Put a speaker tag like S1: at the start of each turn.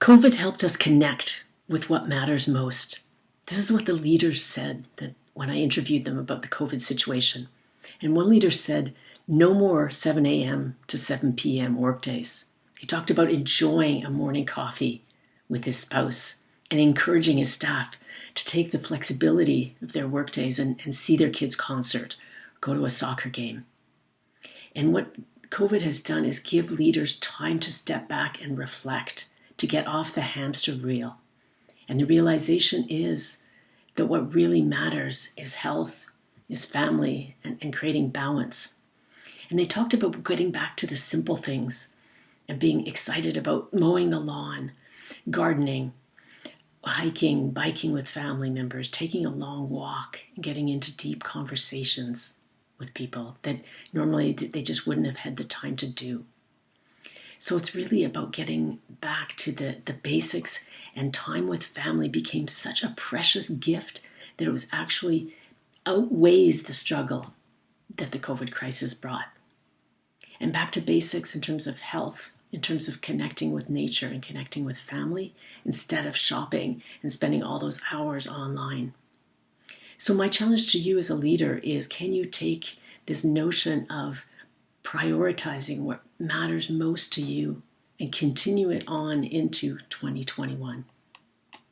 S1: COVID helped us connect with what matters most. This is what the leaders said that when I interviewed them about the COVID situation. And one leader said, no more 7 a.m. to 7 p.m. workdays. He talked about enjoying a morning coffee with his spouse and encouraging his staff to take the flexibility of their workdays and see their kids' concert, go to a soccer game. And what COVID has done is give leaders time to step back and reflect, to get off the hamster wheel. And the realization is that what really matters is health, is family, and creating balance. And they talked about getting back to the simple things and being excited about mowing the lawn, gardening, hiking, biking with family members, taking a long walk, and getting into deep conversations with people that normally they just wouldn't have had the time to do. So it's really about getting back to the basics, and time with family became such a precious gift that it was actually outweighs the struggle that the COVID crisis brought. And back to basics in terms of health, in terms of connecting with nature and connecting with family instead of shopping and spending all those hours online. So my challenge to you as a leader is, can you take this notion of prioritizing what matters most to you and continue it on into 2021?